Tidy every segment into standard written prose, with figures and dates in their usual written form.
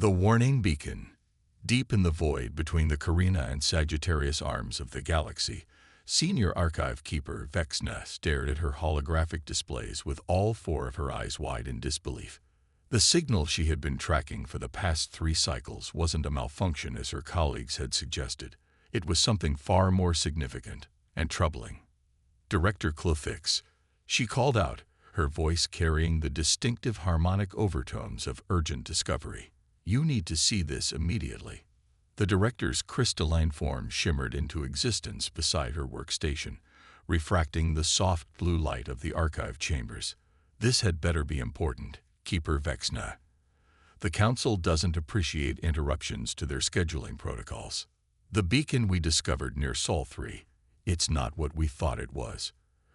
The warning beacon. Deep in the void between the Carina and Sagittarius arms of the galaxy, senior archive keeper Vexna stared at her holographic displays with all four of her eyes wide in disbelief. The signal she had been tracking for the past 3 cycles wasn't a malfunction as her colleagues had suggested. It was something far more significant and troubling. Director Clofix, she called out, her voice carrying the distinctive harmonic overtones of urgent discovery. You need to see this immediately. The director's crystalline form shimmered into existence beside her workstation, refracting the soft blue light of the archive chambers. This had better be important, Keeper Vexna. The Council doesn't appreciate interruptions to their scheduling protocols. The beacon we discovered near Sol 3, it's not what we thought it was.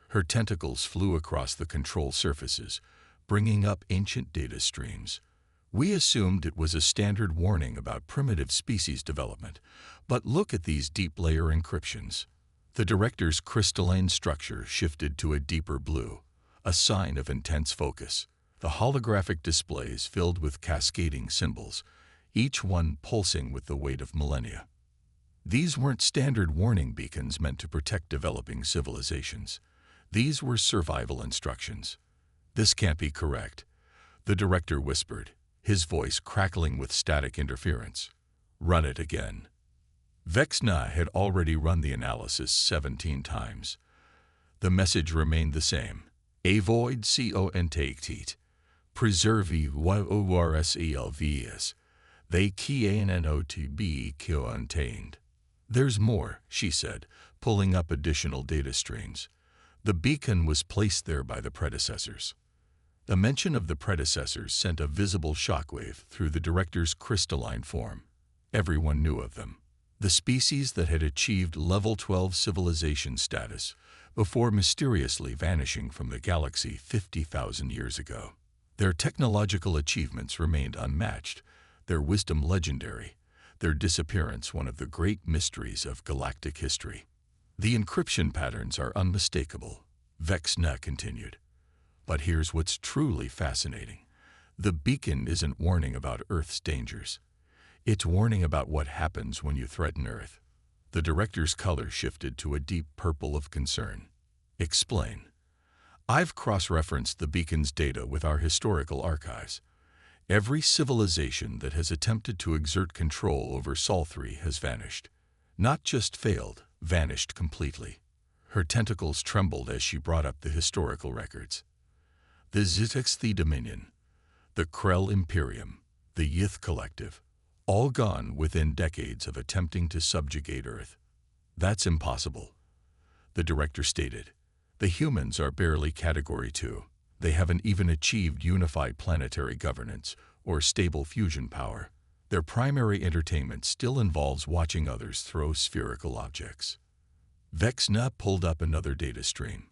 Her tentacles flew across the control surfaces, bringing up ancient data streams. We assumed it was a standard warning about primitive species development, but look at these deep layer encryptions. The director's crystalline structure shifted to a deeper blue, a sign of intense focus. The holographic displays filled with cascading symbols, each one pulsing with the weight of millennia. These weren't standard warning beacons meant to protect developing civilizations. These were survival instructions. This can't be correct, the director whispered, his voice crackling with static interference. Run it again. Vexna had already run the analysis 17 times. The message remained the same. Avoid contact. Preserve yourselves. They cannot be contained. There's more, she said, pulling up additional data streams. The beacon was placed there by the predecessors. The mention of the predecessors sent a visible shockwave through the director's crystalline form. Everyone knew of them. The species that had achieved level 12 civilization status before mysteriously vanishing from the galaxy 50,000 years ago. Their technological achievements remained unmatched, their wisdom legendary, their disappearance one of the great mysteries of galactic history. The encryption patterns are unmistakable, Vexna continued. But here's what's truly fascinating. The beacon isn't warning about Earth's dangers. It's warning about what happens when you threaten Earth. The director's color shifted to a deep purple of concern. Explain. I've cross-referenced the beacon's data with our historical archives. Every civilization that has attempted to exert control over Sol 3 has vanished. Not just failed, vanished completely. Her tentacles trembled as she brought up the historical records. The Zitexthi Dominion, the Krell Imperium, the Yith Collective, all gone within decades of attempting to subjugate Earth. That's impossible, the director stated. The humans are barely Category 2. They haven't even achieved unified planetary governance or stable fusion power. Their primary entertainment still involves watching others throw spherical objects. Vexna pulled up another data stream.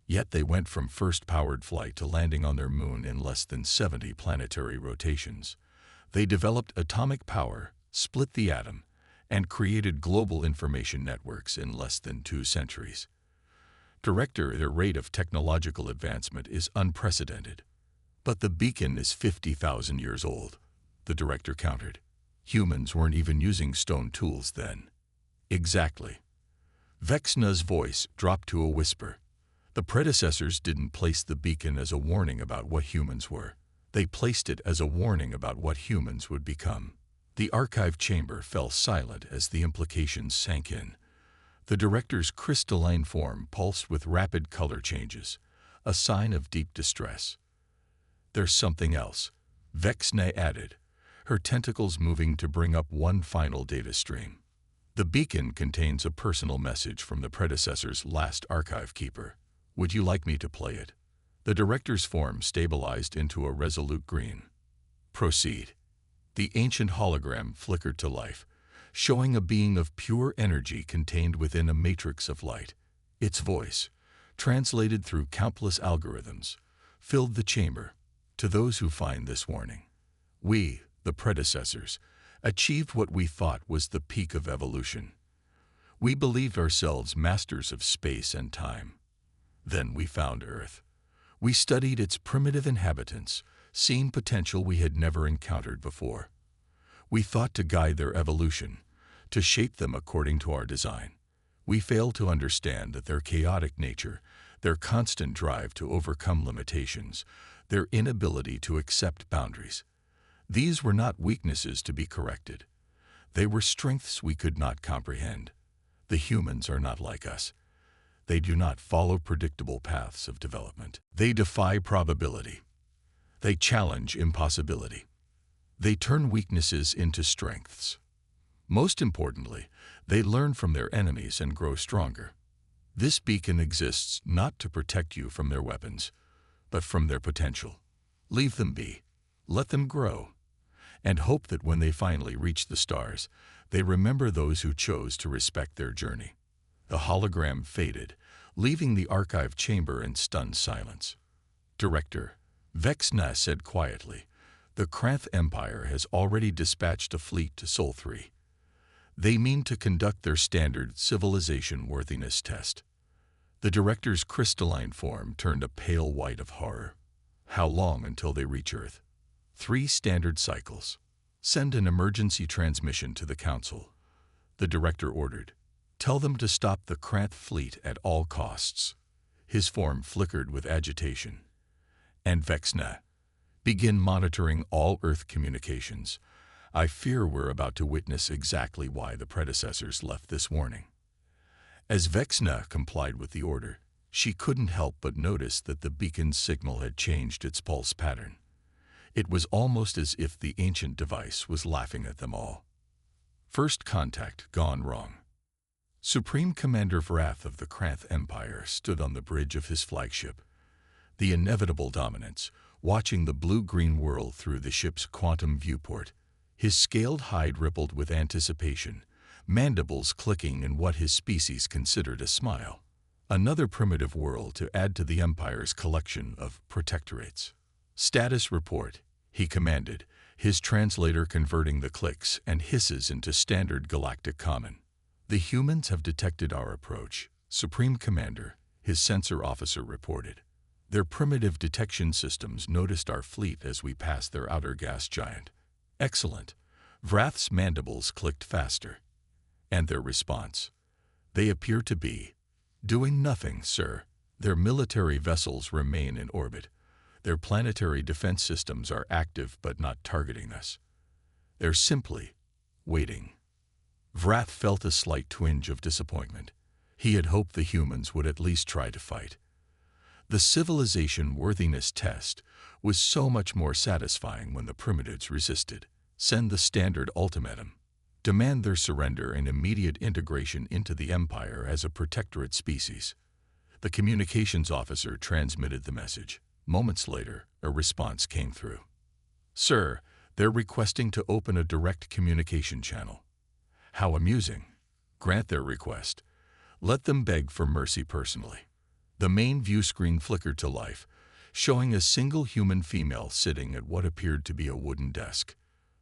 Yet they went from first powered flight to landing on their moon in less than 70 planetary rotations. They developed atomic power, split the atom, and created global information networks in less than 2 centuries. Director, their rate of technological advancement is unprecedented. But the beacon is 50,000 years old, the director countered. Humans weren't even using stone tools then. Exactly. Vexna's voice dropped to a whisper. The predecessors didn't place the beacon as a warning about what humans were. They placed it as a warning about what humans would become. The archive chamber fell silent as the implications sank in. The director's crystalline form pulsed with rapid color changes, a sign of deep distress. There's something else, Vexna added, her tentacles moving to bring up one final data stream. The beacon contains a personal message from the predecessor's last archive keeper. Would you like me to play it? The director's form stabilized into a resolute green. Proceed. The ancient hologram flickered to life, showing a being of pure energy contained within a matrix of light. Its voice, translated through countless algorithms, filled the chamber. To those who find this warning, we, the predecessors, achieved what we thought was the peak of evolution. We believed ourselves masters of space and time. Then we found Earth. We studied its primitive inhabitants, seeing potential we had never encountered before. We thought to guide their evolution, to shape them according to our design. We failed to understand that their chaotic nature, their constant drive to overcome limitations, their inability to accept boundaries, these were not weaknesses to be corrected. They were strengths we could not comprehend. The humans are not like us. They do not follow predictable paths of development. They defy probability. They challenge impossibility. They turn weaknesses into strengths. Most importantly, they learn from their enemies and grow stronger. This beacon exists not to protect you from their weapons, but from their potential. Leave them be. Let them grow. And hope that when they finally reach the stars, they remember those who chose to respect their journey. The hologram faded, leaving the archive chamber in stunned silence. Director Vexna said quietly, "The Kranth Empire has already dispatched a fleet to Sol 3. They mean to conduct their standard civilization worthiness test." The director's crystalline form turned a pale white of horror. "How long until they reach Earth?" 3 standard cycles. "Send an emergency transmission to the Council," the director ordered. "Tell them to stop the Kranth fleet at all costs." His form flickered with agitation. "And Vexna, begin monitoring all Earth communications. I fear we're about to witness exactly why the predecessors left this warning." As Vexna complied with the order, she couldn't help but notice that the beacon's signal had changed its pulse pattern. It was almost as if the ancient device was laughing at them all. First contact gone wrong. Supreme Commander Vrath of the Kranth Empire stood on the bridge of his flagship. The inevitable dominance, watching the blue-green world through the ship's quantum viewport. His scaled hide rippled with anticipation, mandibles clicking in what his species considered a smile. Another primitive world to add to the Empire's collection of protectorates. "Status report," he commanded, his translator converting the clicks and hisses into standard galactic common. "The humans have detected our approach," Supreme Commander, his sensor officer reported. "Their primitive detection systems noticed our fleet as we passed their outer gas giant." "Excellent." Vrath's mandibles clicked faster. "And their response?" "They appear to be doing nothing, sir. Their military vessels remain in orbit. Their planetary defense systems are active but not targeting us. They're simply waiting." Vrath felt a slight twinge of disappointment. He had hoped the humans would at least try to fight. The civilization worthiness test was so much more satisfying when the primitives resisted. Send the standard ultimatum. Demand their surrender and immediate integration into the Empire as a protectorate species. The communications officer transmitted the message. Moments later, a response came through. "Sir, they're requesting to open a direct communication channel." "How amusing. Grant their request. Let them beg for mercy personally." The main view screen flickered to life, showing a single human female sitting at what appeared to be a wooden desk.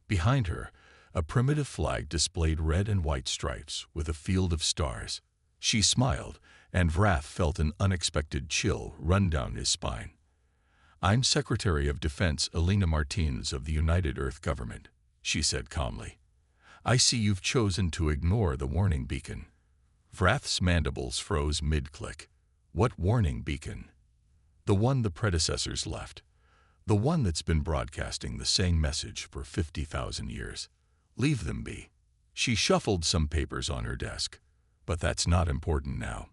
Behind her, a primitive flag displayed red and white stripes with a field of stars. She smiled, and Vrath felt an unexpected chill run down his spine. "I'm Secretary of Defense Elena Martins of the United Earth Government," she said calmly. "I see you've chosen to ignore the warning beacon." Vrath's mandibles froze mid-click. "What warning beacon?" "The one the predecessors left. The one that's been broadcasting the same message for 50,000 years. Leave them be." She shuffled some papers on her desk. "But that's not important now.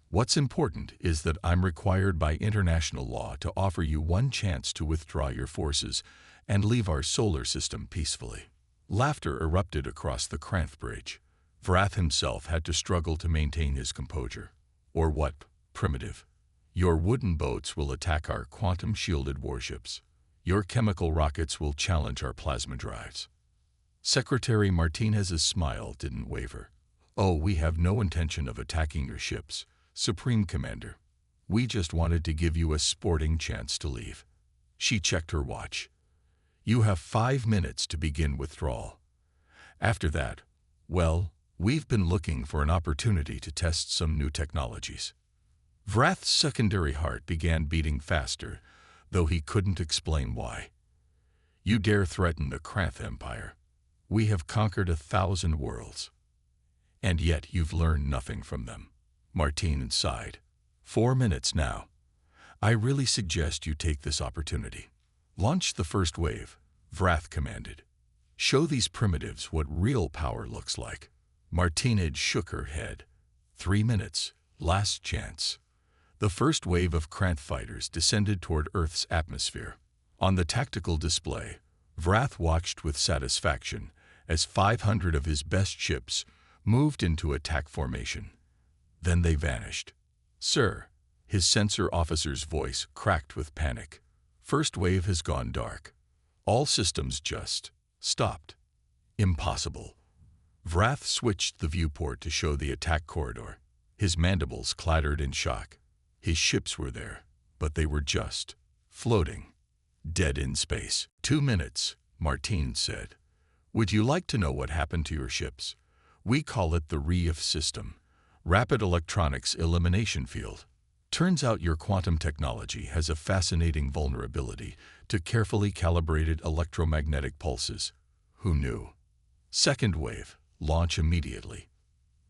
What's important is that I'm required by international law to offer you one chance to withdraw your forces and leave our solar system peacefully." Laughter erupted across the Kranth Bridge. Vrath himself had to struggle to maintain his composure. "Or what, primitive? Your wooden boats will attack our quantum-shielded warships. Your chemical rockets will challenge our plasma drives." Secretary Martinez's smile didn't waver. "Oh, we have no intention of attacking your ships, Supreme Commander. We just wanted to give you a sporting chance to leave." She checked her watch. "You have 5 minutes to begin withdrawal. After that, well, we've been looking for an opportunity to test some new technologies." Vrath's secondary heart began beating faster, though he couldn't explain why. "You dare threaten the Kranth Empire? We have conquered 1,000 worlds. And yet you've learned nothing from them. Martine sighed. 4 minutes now. I really suggest you take this opportunity. Launch the first wave, Vrath commanded. Show these primitives what real power looks like. Martine shook her head. 3 minutes, last chance. The first wave of Kranth fighters descended toward Earth's atmosphere. On the tactical display, Vrath watched with satisfaction as 500 of his best ships moved into attack formation. Then they vanished. Sir, his sensor officer's voice cracked with panic. First wave has gone dark. All systems just stopped. Impossible. Vrath switched the viewport to show the attack corridor. His mandibles clattered in shock. His ships were there, but they were just floating, dead in space. 2 minutes, Martine said. Would you like to know what happened to your ships? We call it the REEF system, Rapid Electronics Elimination Field. Turns out your quantum technology has a fascinating vulnerability to carefully calibrated electromagnetic pulses. Who knew? Second wave, launch immediately.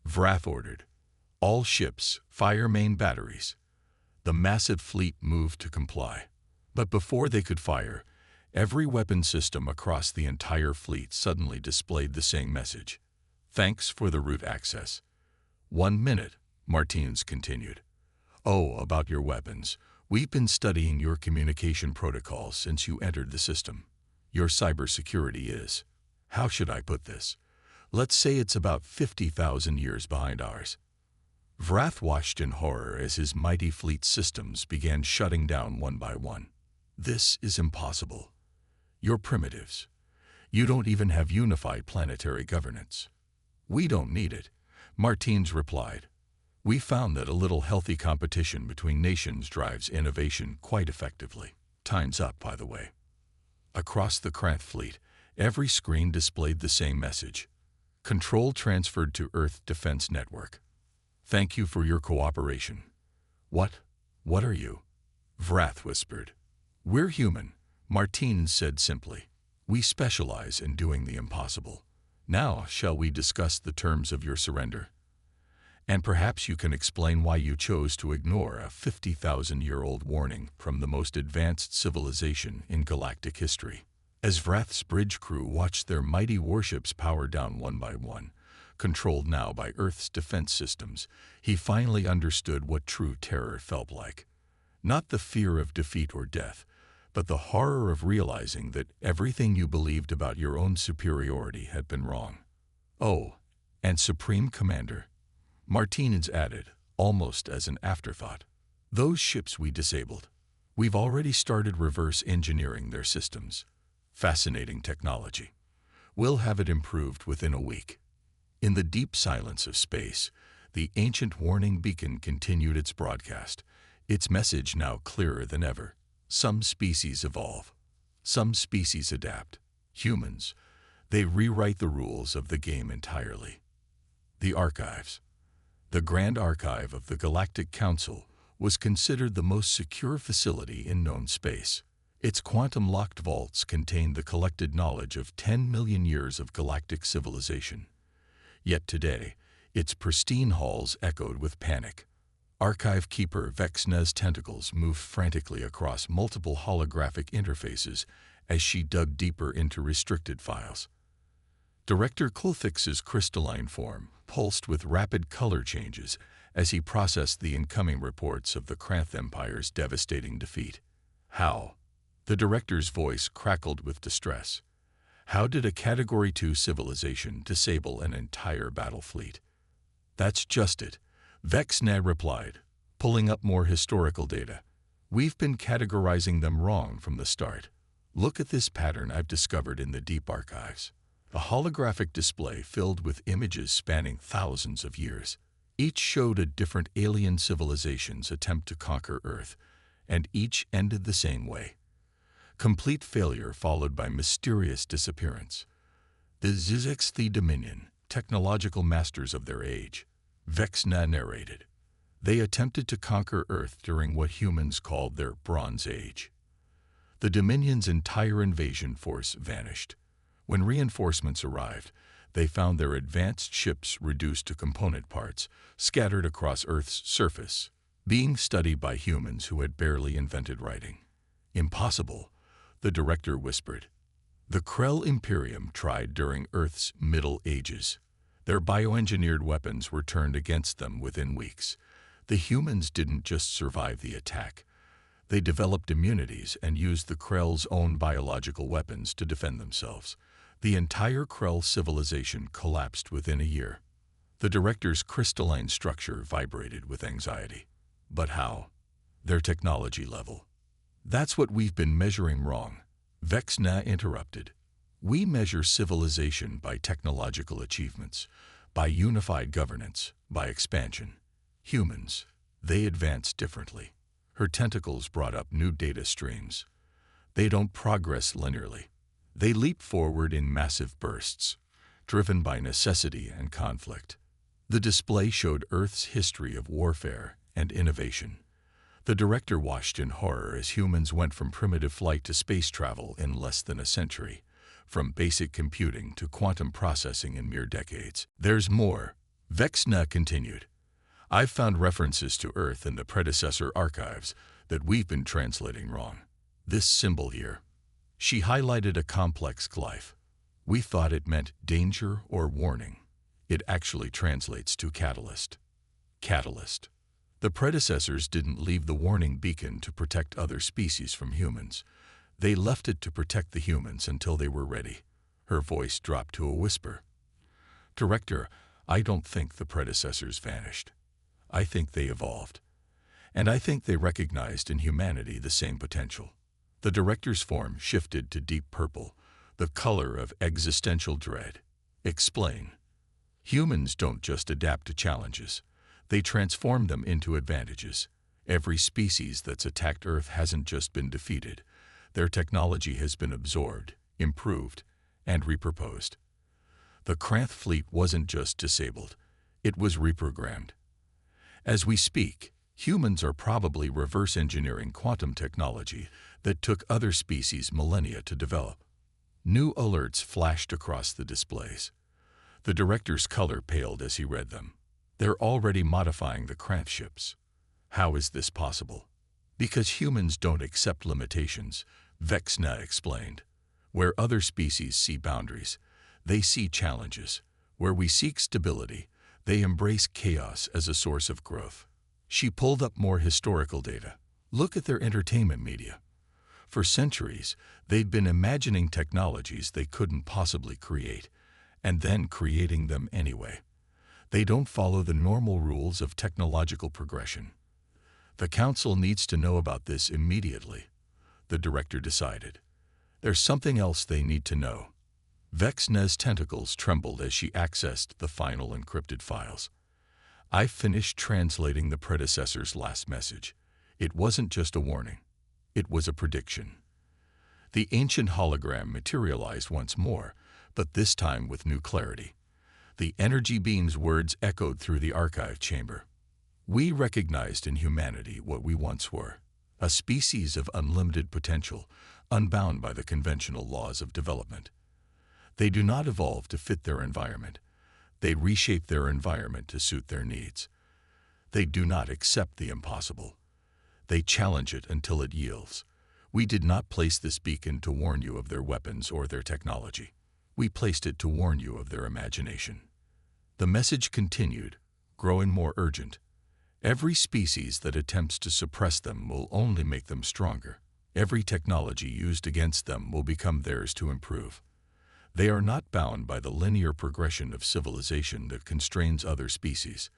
Vrath ordered. All ships, fire main batteries. The massive fleet moved to comply. But before they could fire, every weapon system across the entire fleet suddenly displayed the same message. Thanks for the route access. 1 minute, Martins continued. Oh, about your weapons. We've been studying your communication protocols since you entered the system. Your cybersecurity is, how should I put this? Let's say it's about 50,000 years behind ours. Vrath watched in horror as his mighty fleet systems began shutting down one by one. This is impossible. You're primitives. You don't even have unified planetary governance. We don't need it, Martins replied. We found that a little healthy competition between nations drives innovation quite effectively. Time's up, by the way. Across the Kranth fleet, every screen displayed the same message. Control transferred to Earth Defense Network. Thank you for your cooperation. What are you? Vrath whispered. We're human, Martine said simply. We specialize in doing the impossible. Now, shall we discuss the terms of your surrender? And perhaps you can explain why you chose to ignore a 50,000-year-old warning from the most advanced civilization in galactic history. As Vrath's bridge crew watched their mighty warships power down one by one, controlled now by Earth's defense systems, he finally understood what true terror felt like. Not the fear of defeat or death, but the horror of realizing that everything you believed about your own superiority had been wrong. Oh, and Supreme Commander, Martinez added, almost as an afterthought, those ships we disabled, we've already started reverse engineering their systems. Fascinating technology. We'll have it improved within a week. In the deep silence of space, the ancient warning beacon continued its broadcast, its message now clearer than ever. Some species evolve. Some species adapt. Humans, they rewrite the rules of the game entirely. The archives. The Grand Archive of the Galactic Council was considered the most secure facility in known space. Its quantum-locked vaults contained the collected knowledge of 10 million years of galactic civilization. Yet today, its pristine halls echoed with panic. Archive keeper Vexna's tentacles moved frantically across multiple holographic interfaces as she dug deeper into restricted files. Director Kulthix's crystalline form pulsed with rapid color changes as he processed the incoming reports of the Kranth Empire's devastating defeat. How? The director's voice crackled with distress. How did a Category 2 civilization disable an entire battle fleet? That's just it, Vexna replied, pulling up more historical data. We've been categorizing them wrong from the start. Look at this pattern I've discovered in the deep archives. A holographic display filled with images spanning thousands of years. Each showed a different alien civilization's attempt to conquer Earth, and each ended the same way. Complete failure followed by mysterious disappearance. The Zizexthi Dominion, technological masters of their age, Vexna narrated. They attempted to conquer Earth during what humans called their Bronze Age. The Dominion's entire invasion force vanished. When reinforcements arrived, they found their advanced ships reduced to component parts, scattered across Earth's surface, being studied by humans who had barely invented writing. Impossible, the director whispered. The Krell Imperium tried during Earth's Middle Ages. Their bioengineered weapons were turned against them within weeks. The humans didn't just survive the attack. They developed immunities and used the Krell's own biological weapons to defend themselves. The entire Krell civilization collapsed within a year. The director's crystalline structure vibrated with anxiety. But how? Their technology level. That's what we've been measuring wrong, Vexna interrupted. We measure civilization by technological achievements, by unified governance, by expansion. Humans, they advance differently. Her tentacles brought up new data streams. They don't progress linearly. They leap forward in massive bursts, driven by necessity and conflict. The display showed Earth's history of warfare and innovation. The director watched in horror as humans went from primitive flight to space travel in less than a century, from basic computing to quantum processing in mere decades. There's more, Vexna continued. I've found references to Earth in the predecessor archives that we've been translating wrong. This symbol here. She highlighted a complex glyph. We thought it meant danger or warning. It actually translates to catalyst. Catalyst. The predecessors didn't leave the warning beacon to protect other species from humans. They left it to protect the humans until they were ready. Her voice dropped to a whisper. Director, I don't think the predecessors vanished. I think they evolved. And I think they recognized in humanity the same potential. The director's form shifted to deep purple, the color of existential dread. Explain. Humans don't just adapt to challenges. They transform them into advantages. Every species that's attacked Earth hasn't just been defeated. Their technology has been absorbed, improved, and repurposed. The Kranth fleet wasn't just disabled. It was reprogrammed. As we speak, humans are probably reverse engineering quantum technology that took other species millennia to develop. New alerts flashed across the displays. The director's color paled as he read them. They're already modifying the Kranth ships. How is this possible? Because humans don't accept limitations, Vexna explained. Where other species see boundaries, they see challenges. Where we seek stability, they embrace chaos as a source of growth. She pulled up more historical data. Look at their entertainment media. For centuries, they'd been imagining technologies they couldn't possibly create, and then creating them anyway. They don't follow the normal rules of technological progression. The council needs to know about this immediately, the director decided. There's something else they need to know. Vexna's tentacles trembled as she accessed the final encrypted files. I finished translating the predecessor's last message. It wasn't just a warning. It was a prediction. The ancient hologram materialized once more, but this time with new clarity. The energy beam's words echoed through the archive chamber. We recognized in humanity what we once were, a species of unlimited potential, unbound by the conventional laws of development. They do not evolve to fit their environment. They reshape their environment to suit their needs. They do not accept the impossible. They challenge it until it yields. We did not place this beacon to warn you of their weapons or their technology. We placed it to warn you of their imagination. The message continued, growing more urgent. Every species that attempts to suppress them will only make them stronger. Every technology used against them will become theirs to improve. They are not bound by the linear progression of civilization that constrains other species.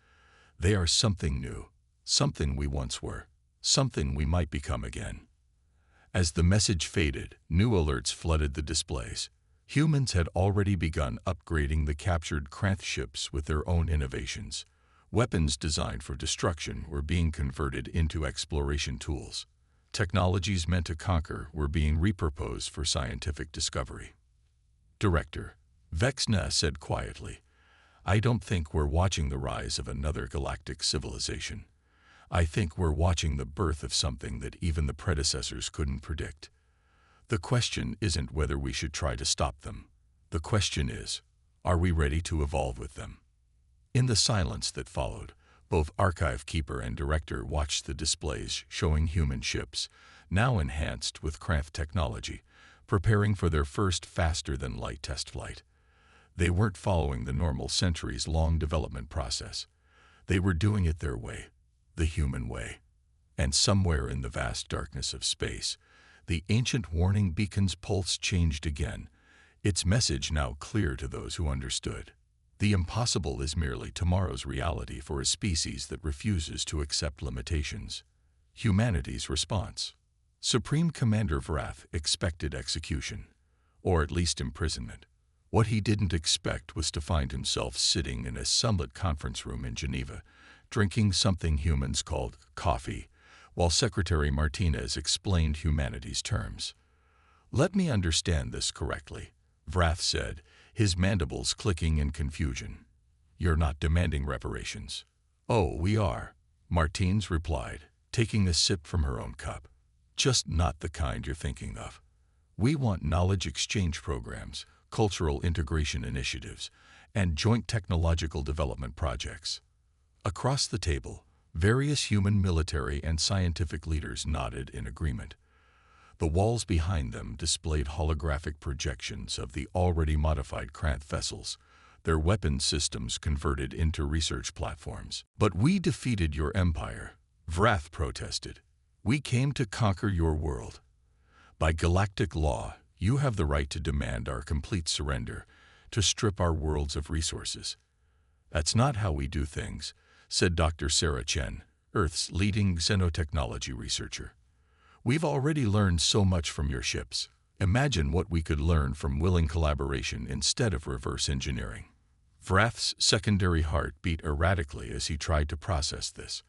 They are something new, something we once were, something we might become again. As the message faded, new alerts flooded the displays. Humans had already begun upgrading the captured Kranth ships with their own innovations. Weapons designed for destruction were being converted into exploration tools. Technologies meant to conquer were being repurposed for scientific discovery. Director, Vexna said quietly, I don't think we're watching the rise of another galactic civilization. I think we're watching the birth of something that even the predecessors couldn't predict. The question isn't whether we should try to stop them. The question is, are we ready to evolve with them? In the silence that followed, both archive keeper and director watched the displays showing human ships, now enhanced with Cranth technology, preparing for their first faster-than-light test flight. They weren't following the normal centuries-long development process. They were doing it their way, the human way. And somewhere in the vast darkness of space, the ancient warning beacon's pulse changed again, its message now clear to those who understood. The impossible is merely tomorrow's reality for a species that refuses to accept limitations. Humanity's response. Supreme Commander Vrath expected execution, or at least imprisonment. What he didn't expect was to find himself sitting in a summit conference room in Geneva, drinking something humans called coffee, while Secretary Martinez explained humanity's terms. "Let me understand this correctly," Vrath said, his mandibles clicking in confusion. "You're not demanding reparations." "Oh, we are," Martins replied, taking a sip from her own cup. "Just not the kind you're thinking of. We want knowledge exchange programs, cultural integration initiatives, and joint technological development projects." Across the table, various human military and scientific leaders nodded in agreement. The walls behind them displayed holographic projections of the already modified Cranth vessels, their weapon systems converted into research platforms. "But we defeated your empire," Vrath protested. "We came to conquer your world. By galactic law, you have the right to demand our complete surrender, to strip our worlds of resources." "That's not how we do things," said Dr. Sarah Chen, Earth's leading xenotechnology researcher. "We've already learned so much from your ships. Imagine what we could learn from willing collaboration instead of reverse engineering." Vrath's secondary heart beat erratically as he tried to process this.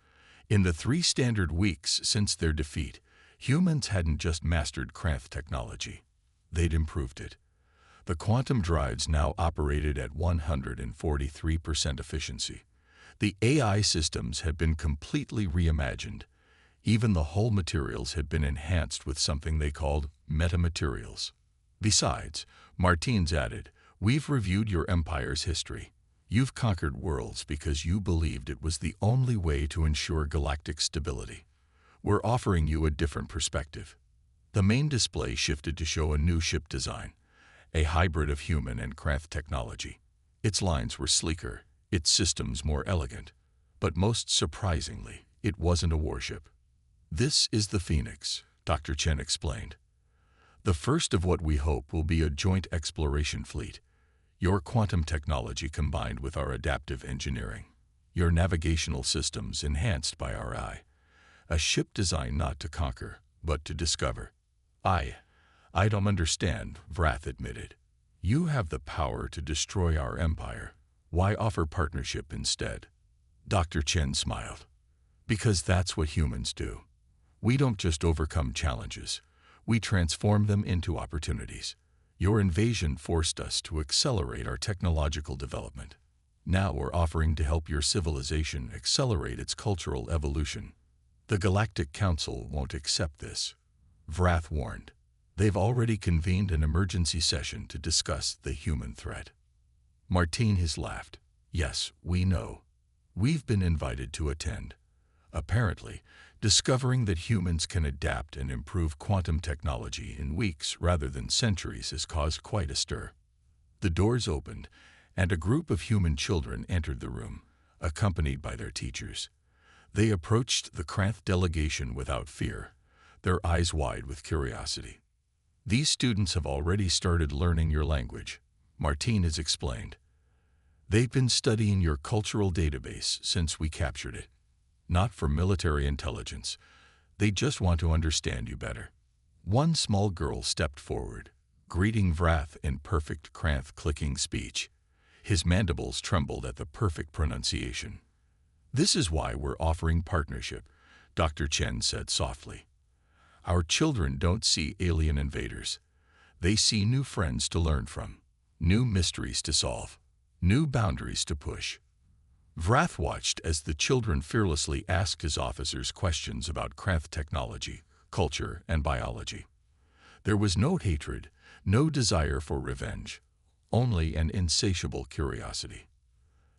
In the 3 standard weeks since their defeat, humans hadn't just mastered Cranth technology. They'd improved it. The quantum drives now operated at 143% efficiency. The AI systems had been completely reimagined. Even the hull materials had been enhanced with something they called metamaterials. Besides, Martins added, "We've reviewed your empire's history. You've conquered worlds because you believed it was the only way to ensure galactic stability. We're offering you a different perspective." The main display shifted to show a new ship design, a hybrid of human and Cranth technology. Its lines were sleeker, its systems more elegant. But most surprisingly, it wasn't a warship. "This is the Phoenix," Dr. Chen explained. "The first of what we hope will be a joint exploration fleet. Your quantum technology combined with our adaptive engineering. Your navigational systems enhanced by our eye. A ship designed not to conquer, but to discover." I don't understand," Vrath admitted. "You have the power to destroy our empire. Why offer partnership instead?" Dr. Chen smiled. "Because that's what humans do. We don't just overcome challenges. We transform them into opportunities. Your invasion forced us to accelerate our technological development. Now we're offering to help your civilization accelerate its cultural evolution. The Galactic Council won't accept this," Vrath warned. "They've already convened an emergency session to discuss the human threat." Martinez laughed. "Yes, we know. We've been invited to attend. Apparently, discovering that humans can adapt and improve quantum technology in weeks rather than centuries has caused quite a stir." The doors opened, and a group of human children entered the room, accompanied by their teachers. They approached the Cranth delegation without fear, their eyes wide with curiosity. "These students have already started learning your language," Martinez explained. "They've been studying your cultural database since we captured it. Not for military intelligence. They just want to understand you better." One small girl stepped forward, greeting Vrath in perfect Cranth clicking speech. His mandibles trembled at the perfect pronunciation. "This is why we're offering partnership," Dr. Chen said softly. "Our children don't see alien invaders. They see new friends to learn from, new mysteries to solve, new boundaries to push." Vrath watched as the children fearlessly asked his officers questions about Cranth technology, culture, and biology. There was no hatred, no desire for revenge, only an insatiable curiosity.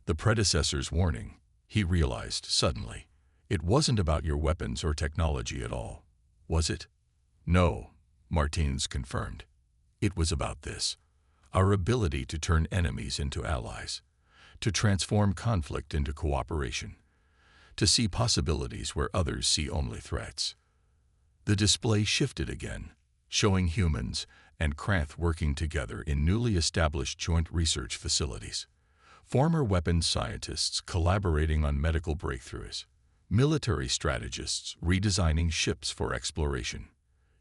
The predecessor's warning, he realized suddenly, it wasn't about your weapons or technology at all, was it? No, Martinez confirmed. It was about this: our ability to turn enemies into allies, to transform conflict into cooperation, to see possibilities where others see only threats. The display shifted again, showing humans and Kranth working together in newly established joint research facilities. Former weapons scientists collaborating on medical breakthroughs, military strategists redesigning ships for exploration.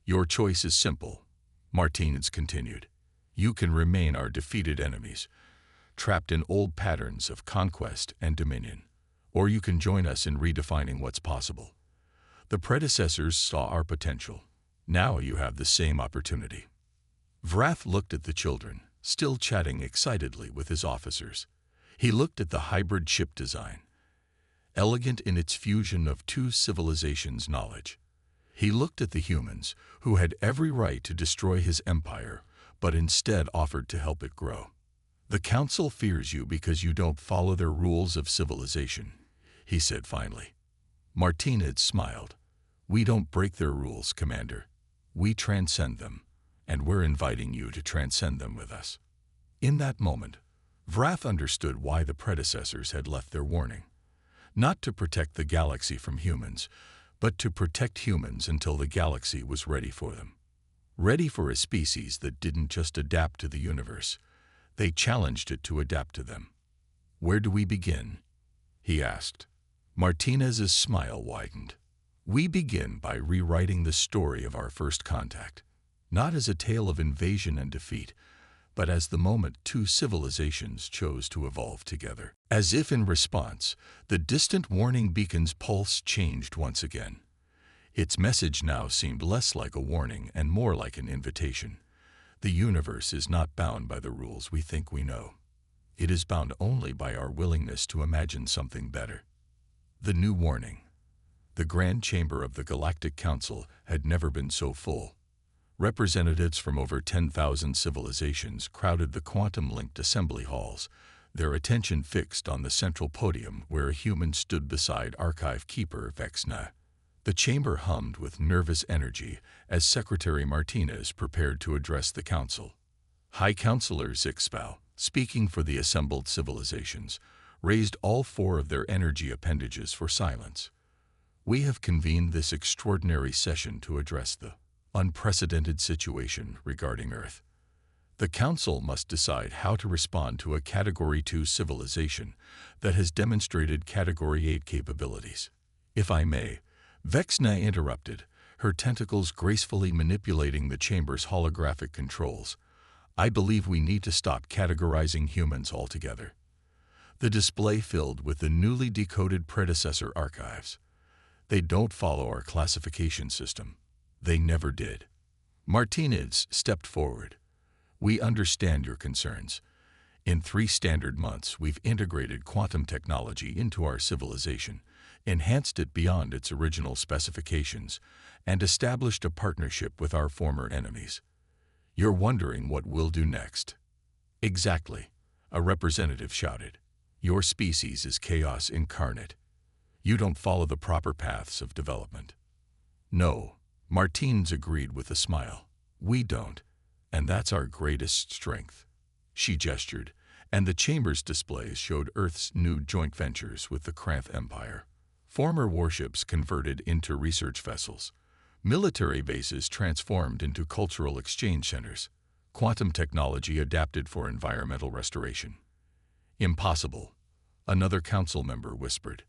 Your choice is simple, Martinez continued. You can remain our defeated enemies, trapped in old patterns of conquest and dominion, or you can join us in redefining what's possible. The predecessors saw our potential. Now you have the same opportunity. Vrath looked at the children, still chatting excitedly with his officers. He looked at the hybrid ship design, elegant in its fusion of two civilizations' knowledge. He looked at the humans, who had every right to destroy his empire, but instead offered to help it grow. The Council fears you because you don't follow their rules of civilization, he said finally. Martinez smiled. We don't break their rules, Commander. We transcend them, and we're inviting you to transcend them with us. In that moment, Vrath understood why the predecessors had left their warning. Not to protect the galaxy from humans, but to protect humans until the galaxy was ready for them. Ready for a species that didn't just adapt to the universe. They challenged it to adapt to them. Where do we begin? He asked. Martinez's smile widened. We begin by rewriting the story of our first contact, not as a tale of invasion and defeat, but as the moment two civilizations chose to evolve together. As if in response, the distant warning beacon's pulse changed once again. Its message now seemed less like a warning and more like an invitation. The universe is not bound by the rules we think we know. It is bound only by our willingness to imagine something better. The new warning. The Grand Chamber of the Galactic Council had never been so full. Representatives from over 10,000 civilizations crowded the quantum-linked assembly halls, their attention fixed on the central podium where a human stood beside archive keeper Vexna. The chamber hummed with nervous energy as Secretary Martinez prepared to address the council. High Counselor Zixpal, speaking for the assembled civilizations, raised all four of their energy appendages for silence. We have convened this extraordinary session to address the unprecedented situation regarding Earth. The Council must decide how to respond to a Category 2 civilization that has demonstrated Category 8 capabilities. If I may, Vexna interrupted, her tentacles gracefully manipulating the chamber's holographic controls. I believe we need to stop categorizing humans altogether. The display filled with the newly decoded predecessor archives. They don't follow our classification system. They never did. Martinez stepped forward. We understand your concerns. In 3 standard months, we've integrated quantum technology into our civilization, enhanced it beyond its original specifications, and established a partnership with our former enemies. You're wondering what we'll do next. Exactly, a representative shouted. Your species is chaos incarnate. You don't follow the proper paths of development. No, Martinez agreed with a smile. We don't, and that's our greatest strength. She gestured, and the chamber's displays showed Earth's new joint ventures with the Kranth Empire. Former warships converted into research vessels, military bases transformed into cultural exchange centers, quantum technology adapted for environmental restoration. Impossible, another council member whispered.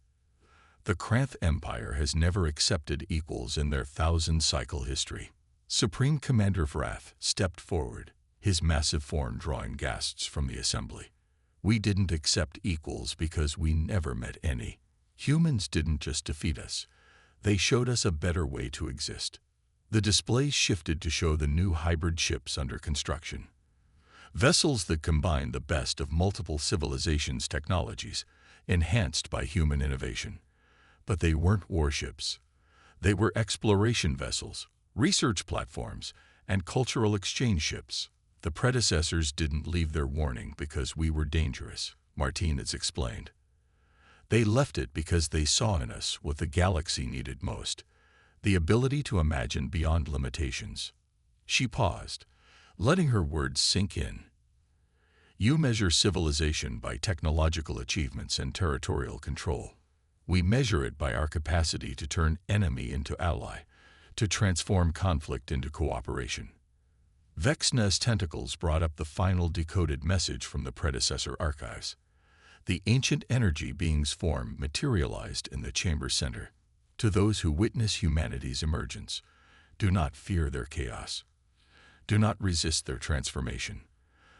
The Kranth Empire has never accepted equals in their 1,000-cycle history. Supreme Commander Vrath stepped forward, his massive form drawing gasps from the assembly. We didn't accept equals because we never met any. Humans didn't just defeat us. They showed us a better way to exist. The displays shifted to show the new hybrid ships under construction. Vessels that combine the best of multiple civilizations' technologies, enhanced by human innovation. But they weren't warships. They were exploration vessels, research platforms, and cultural exchange ships. The predecessors didn't leave their warning because we were dangerous, Martinez explained. They left it because they saw in us what the galaxy needed most, the ability to imagine beyond limitations. She paused, letting her words sink in. You measure civilization by technological achievements and territorial control. We measure it by our capacity to turn enemy into ally, to transform conflict into cooperation. Vexna's tentacles brought up the final decoded message from the predecessor archives. The ancient energy beings form materialized in the chamber center. To those who witness humanity's emergence, do not fear their chaos. Do not resist their transformation.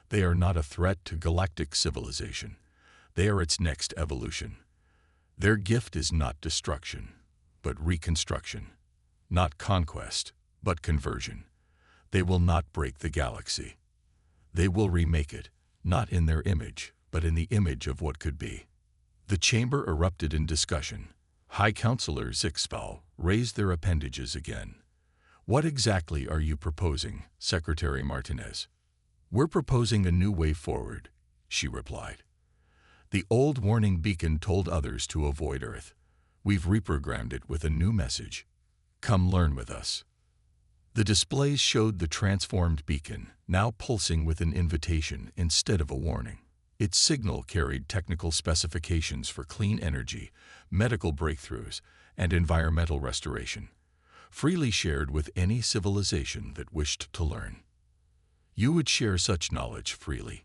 They are not a threat to galactic civilization. They are its next evolution. Their gift is not destruction, but reconstruction. Not conquest, but conversion. They will not break the galaxy. They will remake it, not in their image, but in the image of what could be. The chamber erupted in discussion. High Counselor Zixpal raised their appendages again. What exactly are you proposing, Secretary Martinez? We're proposing a new way forward, she replied. The old warning beacon told others to avoid Earth. We've reprogrammed it with a new message. Come learn with us. The displays showed the transformed beacon, now pulsing with an invitation instead of a warning. Its signal carried technical specifications for clean energy, medical breakthroughs, and environmental restoration, freely shared with any civilization that wished to learn. You would share such knowledge freely.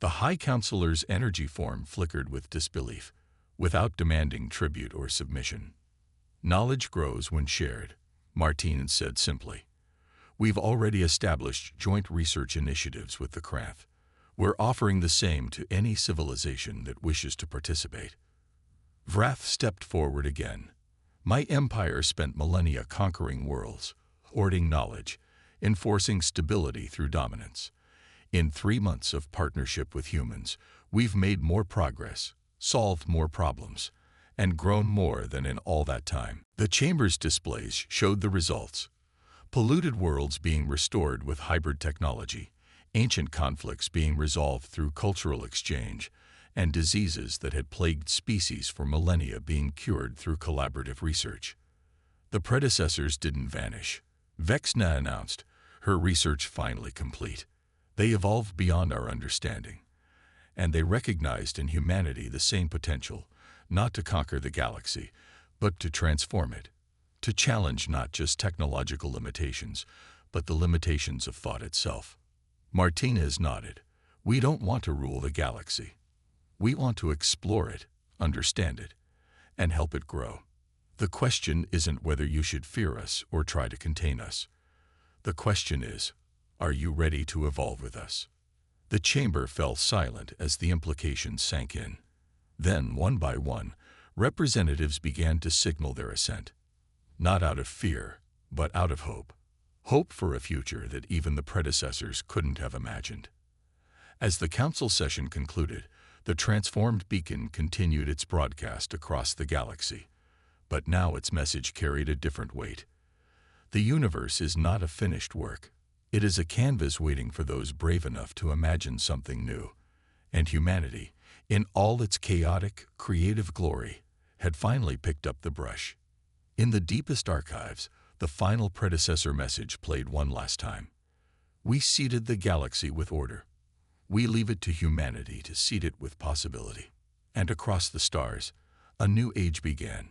The High Counselor's energy form flickered with disbelief, without demanding tribute or submission. Knowledge grows when shared, Martinez said simply. We've already established joint research initiatives with the Krath. We're offering the same to any civilization that wishes to participate. Vrath stepped forward again. My empire spent millennia conquering worlds, hoarding knowledge, enforcing stability through dominance. In 3 months of partnership with humans, we've made more progress, solved more problems, and grown more than in all that time. The chamber's displays showed the results. Polluted worlds being restored with hybrid technology, ancient conflicts being resolved through cultural exchange, and diseases that had plagued species for millennia being cured through collaborative research. The predecessors didn't vanish. Vexna announced, her research finally complete. They evolved beyond our understanding, and they recognized in humanity the same potential, not to conquer the galaxy, but to transform it, to challenge not just technological limitations, but the limitations of thought itself. Martinez nodded. We don't want to rule the galaxy. We want to explore it, understand it, and help it grow. The question isn't whether you should fear us or try to contain us. The question is, are you ready to evolve with us? The chamber fell silent as the implications sank in. Then, one by one, representatives began to signal their assent. Not out of fear, but out of hope. Hope for a future that even the predecessors couldn't have imagined. As the council session concluded, the transformed beacon continued its broadcast across the galaxy. But now its message carried a different weight. The universe is not a finished work. It is a canvas waiting for those brave enough to imagine something new. And humanity, in all its chaotic, creative glory, had finally picked up the brush. In the deepest archives, the final predecessor message played one last time. We seeded the galaxy with order. We leave it to humanity to seed it with possibility. And across the stars, a new age began.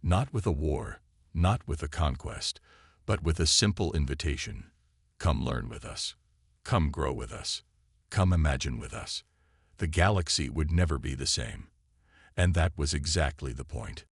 Not with a war, not with a conquest, but with a simple invitation. Come learn with us. Come grow with us. Come imagine with us. The galaxy would never be the same. And that was exactly the point.